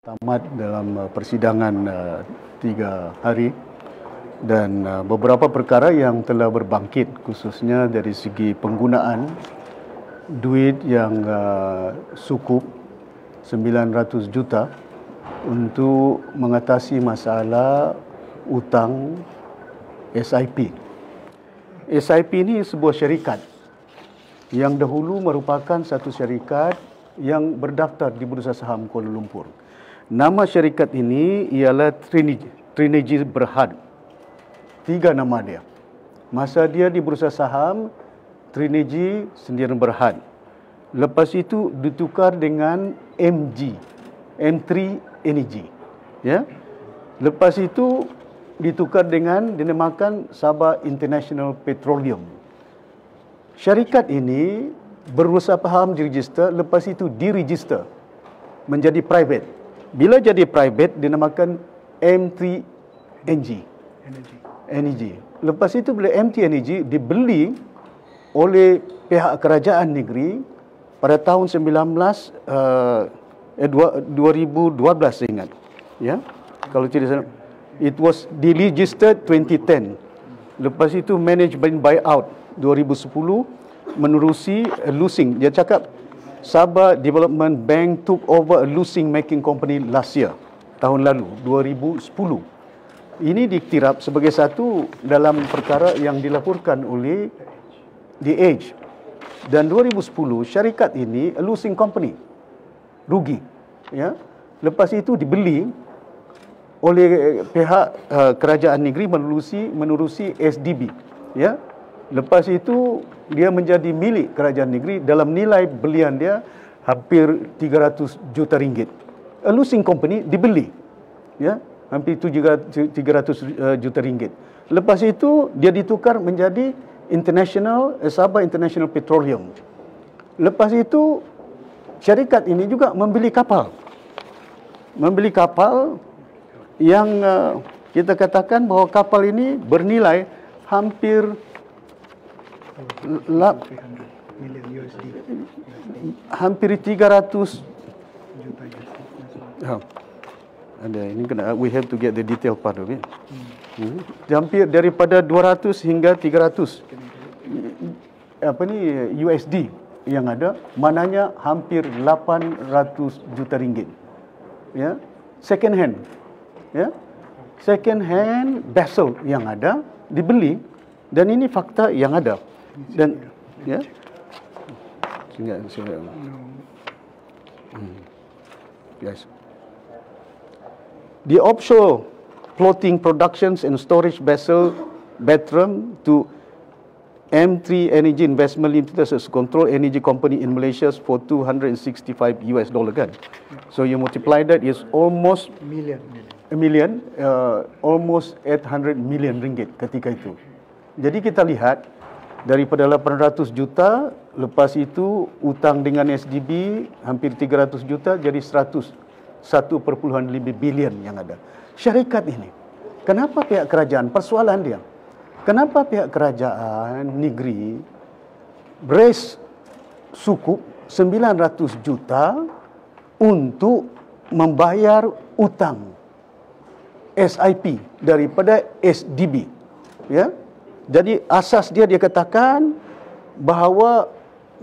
tamat dalam persidangan 3 hari dan beberapa perkara yang telah berbangkit, khususnya dari segi penggunaan duit yang cukup 900 juta untuk mengatasi masalah hutang SIP. SIP ini sebuah syarikat yang dahulu merupakan satu syarikat yang berdaftar di Bursa Saham Kuala Lumpur. Nama syarikat ini ialah Trineji Berhad. 3 nama dia. Masa dia di Bursa Saham, Trineji Sendirian Berhad. Lepas itu ditukar dengan M3 Energy. Ya. Lepas itu ditukar dengan dinamakan Sabah International Petroleum. Syarikat ini Bursa Saham diregister, lepas itu diregister menjadi private. Bila jadi private dinamakan M3 Energy. Lepas itu bila M3 Energy dibeli oleh pihak kerajaan negeri pada tahun 2012 saya ingat. Ya. Kalau tidak salah, it was deregistered 2010. Lepas itu management buyout 2010 menerusi losing. Dia cakap Sabah Development Bank took over a losing making company last year, tahun lalu 2010. Ini diktirap sebagai satu dalam perkara yang dilaporkan oleh The Age. Dan 2010 syarikat ini a losing company, rugi. Ya. Lepas itu dibeli oleh pihak kerajaan negeri menerusi SDB. Ya. Lepas itu dia menjadi milik kerajaan negeri dalam nilai belian dia hampir 300 juta ringgit. A losing company dibeli. Ya, hampir 300 juta ringgit. Lepas itu dia ditukar menjadi Sabah International Petroleum. Lepas itu syarikat ini juga membeli kapal. Membeli kapal yang kita katakan bahawa kapal ini bernilai hampir hampir 300 ada ini kena, we have to get the detail part of it. Hampir daripada 200 hingga 300 USD yang ada, mananya hampir 800 juta ringgit. Ya, second hand. Ya, second hand vessel yang ada dibeli, dan ini fakta yang ada. Dan ya, yes. The offshore floating productions and storage vessel Bertram to M3 Energy Investment Limited as a control energy company in Malaysia for $265 kan. So you multiply that is almost almost 800 million ringgit ketika itu. Jadi kita lihat daripada 800 juta, lepas itu hutang dengan SDB hampir 300 juta jadi 101.5 bilion yang ada. Syarikat ini, kenapa pihak kerajaan, persoalan dia, kenapa pihak kerajaan negeri raise cukup 900 juta untuk membayar hutang SIP daripada SDB. Ya. Jadi asas dia katakan bahawa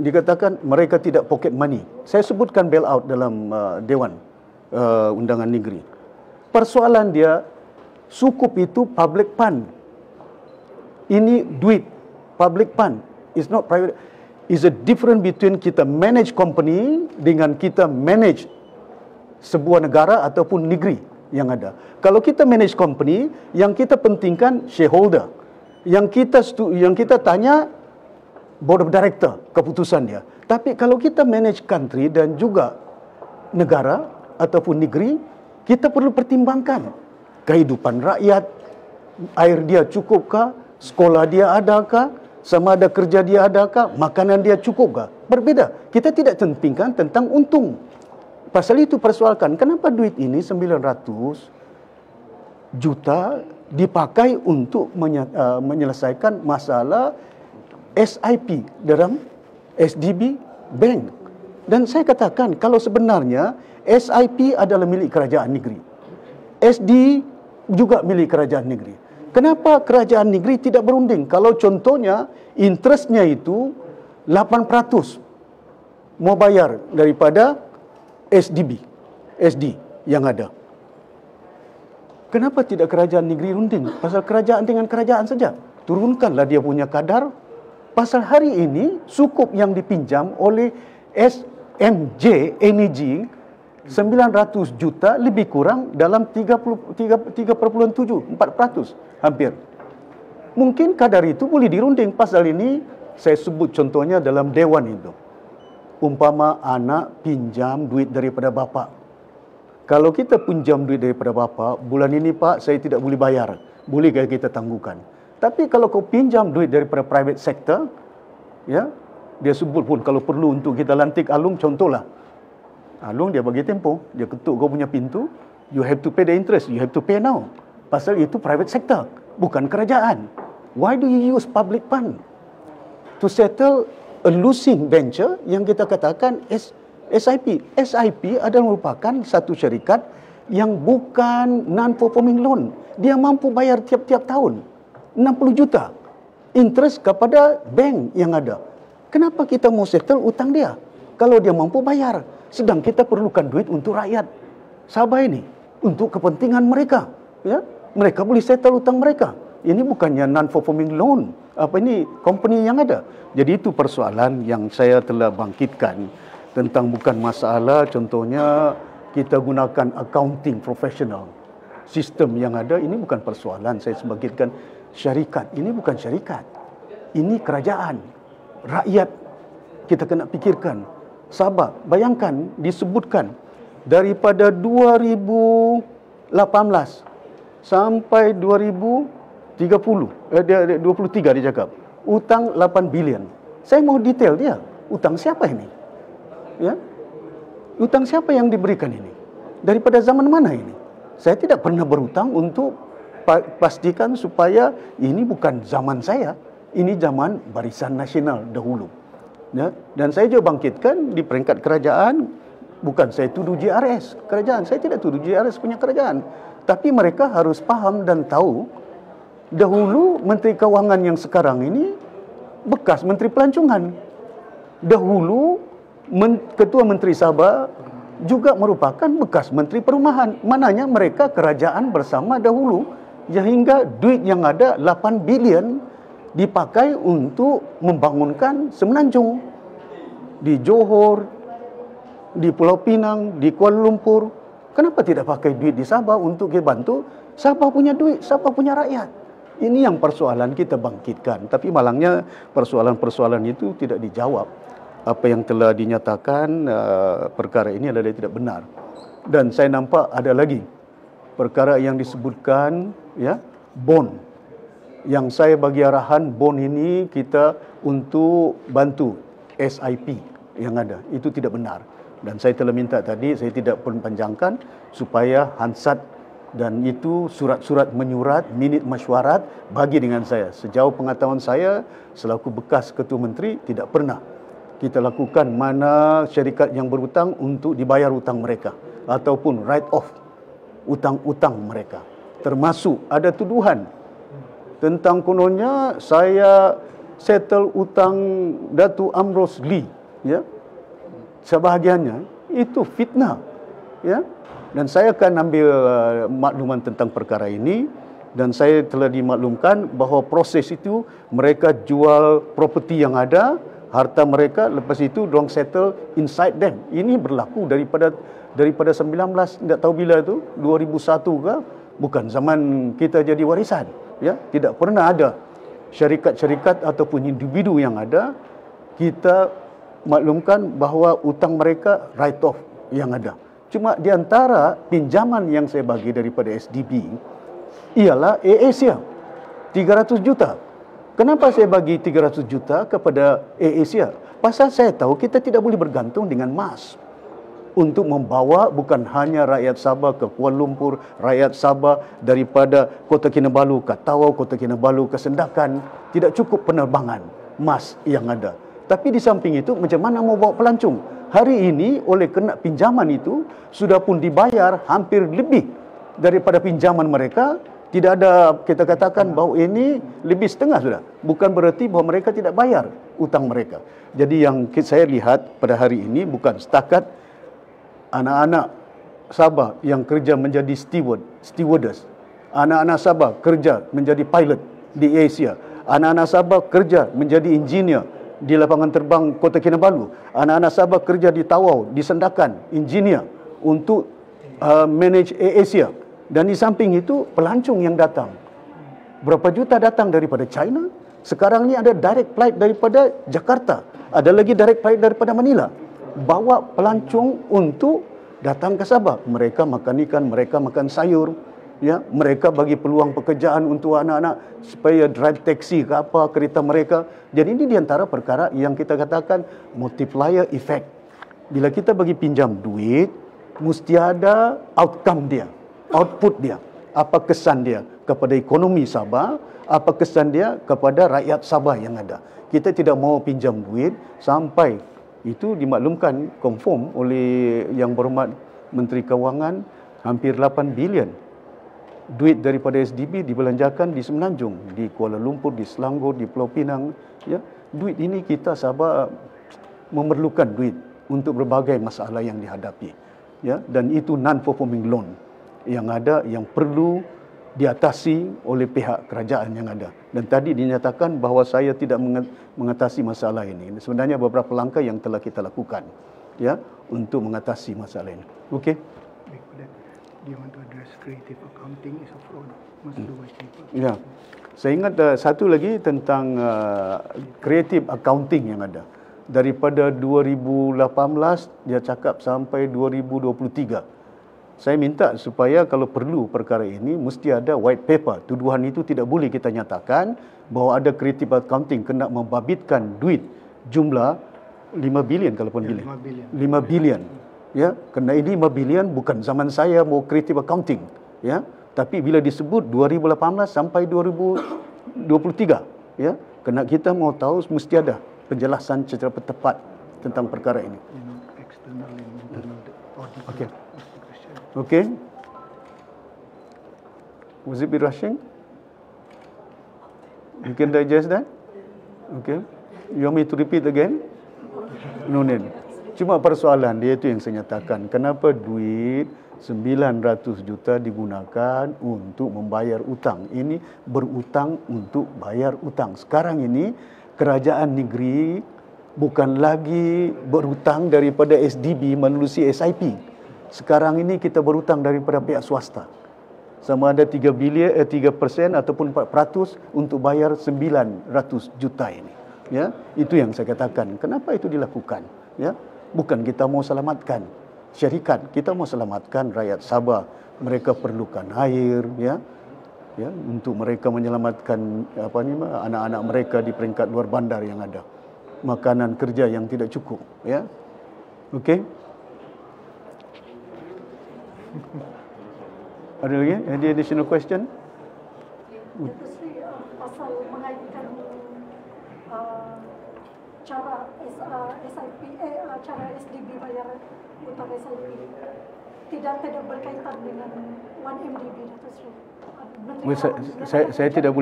dikatakan mereka tidak pocket money. Saya sebutkan bailout dalam Dewan Undangan Negeri. Persoalan dia, sukup itu public fund. Ini duit public fund, is not private. Is a difference between kita manage company dengan kita manage sebuah negara ataupun negeri yang ada. Kalau kita manage company, yang kita pentingkan shareholder. Yang kita tanya board of director, keputusan dia. Tapi kalau kita manage country dan juga negara ataupun negeri, kita perlu pertimbangkan kehidupan rakyat, air dia cukupkah, sekolah dia adakah, sama ada kerja dia adakah, makanan dia cukupkah. Berbeda. Kita tidak pentingkan tentang untung. Pasal itu persoalkan, kenapa duit ini 900 juta dipakai untuk menyelesaikan masalah SIP dalam SDB Bank. Dan saya katakan, kalau sebenarnya SIP adalah milik kerajaan negeri, SD juga milik kerajaan negeri, kenapa kerajaan negeri tidak berunding? Kalau contohnya interestnya itu 8% mau bayar daripada SD yang ada. Kenapa tidak kerajaan negeri runding? Pasal kerajaan dengan kerajaan saja. Turunkanlah dia punya kadar. Pasal hari ini sukup yang dipinjam oleh SMJ Energy 900 juta lebih kurang dalam 3,7, 4% hampir. Mungkin kadar itu boleh dirunding. Pasal ini saya sebut contohnya dalam dewan itu. Umpama anak pinjam duit daripada bapa. Kalau kita pinjam duit daripada bapa, bulan ini Pak saya tidak boleh bayar. Bolehkah kita tangguhkan? Tapi kalau kau pinjam duit daripada private sector, ya, dia sebut pun kalau perlu untuk kita lantik Alung, contohlah. Alung dia bagi tempoh, dia ketuk kau punya pintu, you have to pay the interest, you have to pay now. Pasal itu private sector, bukan kerajaan. Why do you use public fund to settle a losing venture yang kita katakan SIP? SIP adalah merupakan satu syarikat yang bukan non-performing loan. Dia mampu bayar tiap-tiap tahun 60 juta interest kepada bank yang ada. Kenapa kita mau settle utang dia kalau dia mampu bayar? Sedang kita perlukan duit untuk rakyat Sabah ini, untuk kepentingan mereka, ya. Mereka boleh settle utang mereka. Ini bukannya non-performing loan, company yang ada. Jadi itu persoalan yang saya telah bangkitkan tentang bukan masalah contohnya kita gunakan accounting professional. Sistem yang ada ini bukan persoalan. Saya bangkitkan syarikat. Ini bukan syarikat. Ini kerajaan. Rakyat kita kena fikirkan. Sabah, bayangkan disebutkan daripada 2018 sampai 23 dia cakap utang 8 bilion. Saya mau detail dia. Utang siapa ini? Ya? Utang siapa yang diberikan ini? Daripada zaman mana ini? Saya tidak pernah berhutang untuk pastikan supaya ini bukan zaman saya. Ini zaman Barisan Nasional dahulu. Ya? Dan saya juga bangkitkan di peringkat kerajaan. Bukan saya tuduh JRS kerajaan. Saya tidak tuduh JRS punya kerajaan. Tapi mereka harus faham dan tahu dahulu Menteri Kewangan yang sekarang ini bekas Menteri Pelancongan. Dahulu Ketua Menteri Sabah juga merupakan bekas Menteri Perumahan. Mananya mereka kerajaan bersama dahulu, sehingga duit yang ada 8 bilion dipakai untuk membangunkan semenanjung di Johor, di Pulau Pinang, di Kuala Lumpur. Kenapa tidak pakai duit di Sabah untuk kita bantu? Sabah punya duit, Sabah punya rakyat. Ini yang persoalan kita bangkitkan. Tapi malangnya persoalan-persoalan itu tidak dijawab. Apa yang telah dinyatakan perkara ini adalah tidak benar. Dan saya nampak ada lagi perkara yang disebutkan, ya, bond. Yang saya bagi arahan bond ini kita untuk bantu SIP yang ada. Itu tidak benar. Dan saya telah minta tadi, saya tidak pun panjangkan supaya Hansat dan itu surat-surat menyurat, minit mesyuarat bagi dengan saya. Sejauh pengetahuan saya selaku bekas Ketua Menteri tidak pernah kita lakukan mana syarikat yang berhutang untuk dibayar hutang mereka ataupun write off hutang-hutang mereka. Termasuk ada tuduhan tentang kononnya saya settle hutang Datuk Amros Lee, ya. Sebahagiannya itu fitnah, ya. Dan saya akan ambil makluman tentang perkara ini dan saya telah dimaklumkan bahawa proses itu mereka jual properti yang ada, harta mereka, lepas itu dorang settle inside them. Ini berlaku daripada 19 tidak tahu bila itu 2001 ke, bukan zaman kita jadi warisan, ya. Tidak pernah ada syarikat-syarikat ataupun individu yang ada kita maklumkan bahawa hutang mereka write off yang ada. Cuma di antara pinjaman yang saya bagi daripada SDB ialah AirAsia 300 juta. Kenapa saya bagi 300 juta kepada AirAsia? Pasal saya tahu kita tidak boleh bergantung dengan emas untuk membawa bukan hanya rakyat Sabah ke Kuala Lumpur, rakyat Sabah daripada Kota Kinabalu ke Tawau, Kota Kinabalu ke Sendakan. Tidak cukup penerbangan emas yang ada. Tapi di samping itu, macam mana mau bawa pelancong? Hari ini, oleh kena pinjaman itu, sudah pun dibayar hampir lebih daripada pinjaman mereka. Tidak ada, kita katakan bahawa ini lebih setengah sudah. Bukan berarti bahawa mereka tidak bayar utang mereka. Jadi yang saya lihat pada hari ini, bukan setakat anak-anak Sabah yang kerja menjadi stewardess. Anak-anak Sabah kerja menjadi pilot di Asia. Anak-anak Sabah kerja menjadi engineer di lapangan terbang Kota Kinabalu. Anak-anak Sabah kerja di Tawau, di Sandakan, engineer untuk manage Asia. Dan di samping itu, pelancong yang datang. Berapa juta datang daripada China? Sekarang ni ada direct flight daripada Jakarta. Ada lagi direct flight daripada Manila. Bawa pelancong untuk datang ke Sabah. Mereka makan ikan, mereka makan sayur. Ya, mereka bagi peluang pekerjaan untuk anak-anak supaya drive taxi ke apa, kereta mereka. Jadi ini di antara perkara yang kita katakan multiplier effect. Bila kita bagi pinjam duit, mesti ada outcome dia, output dia. Apa kesan dia kepada ekonomi Sabah, apa kesan dia kepada rakyat Sabah yang ada. Kita tidak mau pinjam duit sampai itu dimaklumkan, confirm oleh Yang Berhormat Menteri Kewangan, hampir 8 bilion duit daripada SDB dibelanjakan di Semenanjung, di Kuala Lumpur, di Selangor, di Pulau Pinang. Ya, duit ini kita Sabah memerlukan duit untuk berbagai masalah yang dihadapi. Ya, dan itu non-performing loan yang ada, yang perlu diatasi oleh pihak kerajaan yang ada. Dan tadi dinyatakan bahawa saya tidak mengatasi masalah ini. Sebenarnya beberapa langkah yang telah kita lakukan, ya, untuk mengatasi masalah ini. Okey. Do you want to address creative accounting is a fraud? Must do white paper. Ya, saya ingat satu lagi tentang creative accounting yang ada. Daripada 2018 dia cakap sampai 2023. Saya minta supaya kalau perlu perkara ini mesti ada white paper. Tuduhan itu tidak boleh kita nyatakan bahawa ada creative accounting kena membabitkan duit jumlah 5 bilion kalau pun bilion. 5 bilion. Ya, kerana ini 5 bilion bukan zaman saya mau creative accounting, ya. Tapi bila disebut 2018 sampai 2023, ya, kerana kita mau tahu mesti ada penjelasan secara tepat tentang perkara ini. External and internal audit. Okey. Okey. Was it be rushing? You can digest that? Okay. You want me to repeat again? No need. Cuma persoalan dia itu yang saya nyatakan. Kenapa duit 900 juta digunakan untuk membayar utang? Ini berutang untuk bayar utang. Sekarang ini kerajaan negeri bukan lagi berutang daripada SDB melalui SIP. Sekarang ini kita berutang daripada pihak swasta. Sama ada 3% ataupun 4% untuk bayar 900 juta ini. Ya, itu yang saya katakan. Kenapa itu dilakukan? Ya, bukan kita mau selamatkan syarikat, kita mau selamatkan rakyat Sabah. Mereka perlukan air, ya, untuk mereka menyelamatkan anak-anak mereka di peringkat luar bandar yang ada. Makanan kerja yang tidak cukup, ya. Okey. Ada lagi? Any additional question? Pasal mengaitkan cara SIP, cara SDB bayar utang SIP tidak berkaitan dengan 1MDB, Dato' Sri. Saya tidak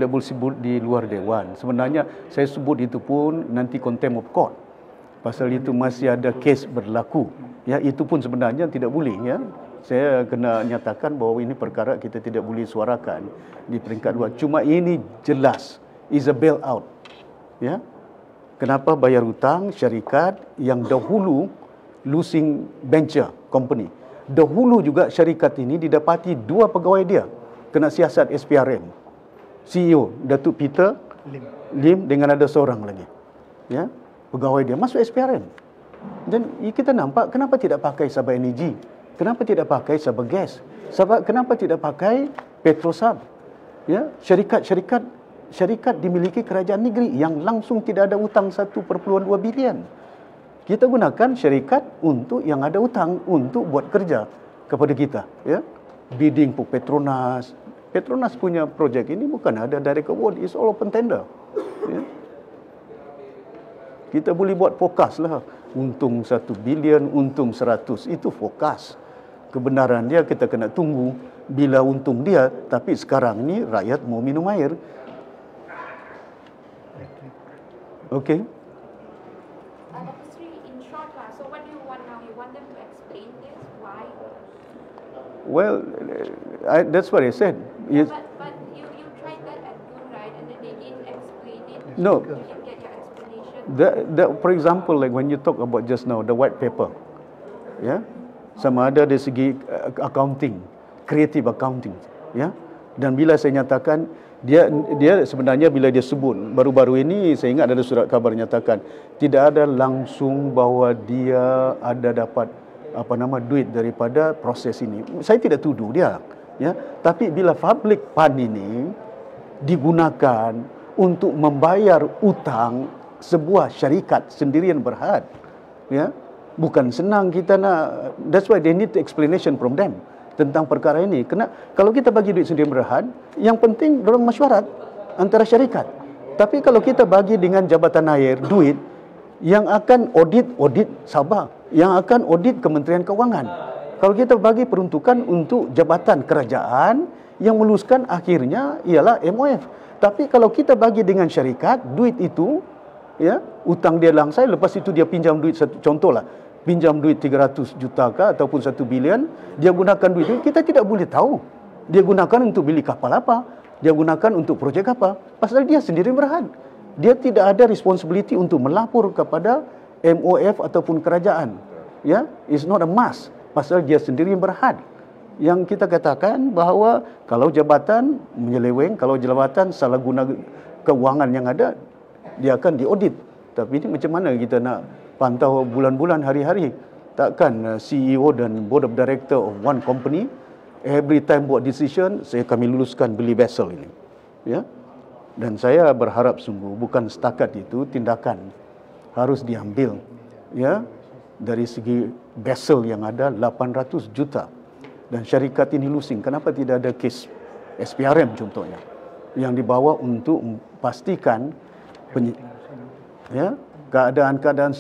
boleh sebut di luar dewan. Sebenarnya saya sebut itu pun nanti contempt of court. Pasal itu masih ada kes berlaku. Ya, itu pun sebenarnya tidak boleh, ya. Saya kena nyatakan bahawa ini perkara kita tidak boleh suarakan di peringkat luar. Cuma ini jelas is a bailout. Ya. Kenapa bayar hutang syarikat yang dahulu losing venture company. Dahulu juga syarikat ini didapati 2 pegawai dia kena siasat SPRM. CEO Datuk Peter Lim dengan ada seorang lagi. Ya, pegawai dia masuk SPRM. Dan kita nampak kenapa tidak pakai Sabah Energy? Kenapa tidak pakai Sabah Gas? Kenapa tidak pakai Petrosab? Ya, syarikat dimiliki kerajaan negeri yang langsung tidak ada hutang 1.2 bilion. Kita gunakan syarikat untuk yang ada hutang untuk buat kerja kepada kita, ya. Bidding for Petronas. Petronas punya projek ini bukan ada direct award, it's all open tender. Ya. Kita boleh buat fokus lah. Untung 1 bilion, untung 100. Itu fokus. Kebenaran dia kita kena tunggu bila untung dia. Tapi sekarang ni rakyat mau minum air. Okay. Dr. Sri, in short, so what do you want now? You want them to explain this? Why? Well, that's what I said. Yes. But you tried that at June, right? And then they didn't explain it. No. You didn't get your explanation. For example, like when you talk about just now, the white paper, ya, sama ada dari segi accounting, creative accounting, ya. Dan bila saya nyatakan dia sebenarnya bila dia sebut baru-baru ini saya ingat ada surat khabar nyatakan tidak ada langsung bahawa dia ada dapat duit daripada proses ini. Saya tidak tuduh dia, ya. Tapi bila public fund ini digunakan untuk membayar utang sebuah syarikat sendirian berhad, ya, bukan senang kita nak. That's why they need explanation from them tentang perkara ini. Kena kalau kita bagi duit sendirian berhad, yang penting dorang mesyuarat antara syarikat. Tapi kalau kita bagi dengan Jabatan Air duit, yang akan audit Sabah, yang akan audit Kementerian Kewangan. Kalau kita bagi peruntukan untuk jabatan kerajaan, yang meluluskan akhirnya ialah MOF. Tapi kalau kita bagi dengan syarikat, duit itu, ya, utang dia langsai, lepas itu dia pinjam duit, contohlah, pinjam duit 300 juta kah ataupun 1 bilion, dia gunakan duit itu, kita tidak boleh tahu. Dia gunakan untuk beli kapal apa, dia gunakan untuk projek apa, pasal dia sendiri berhad. Dia tidak ada responsibility untuk melapor kepada MOF ataupun kerajaan. Ya, it's not a must, pasal dia sendiri berhad. Yang kita katakan bahawa kalau jabatan menyeleweng, kalau jabatan salah guna keuangan yang ada, dia akan diaudit. Tapi ini macam mana kita nak pantau bulan-bulan, hari-hari? Takkan CEO dan board of director of one company every time buat decision, kami luluskan beli vessel ini, ya. Dan saya berharap sungguh bukan setakat itu, tindakan harus diambil, ya, dari segi vessel yang ada 800 juta dan syarikat ini losing. Kenapa tidak ada kes SPRM contohnya yang dibawa untuk pastikan ya, keadaan-keadaan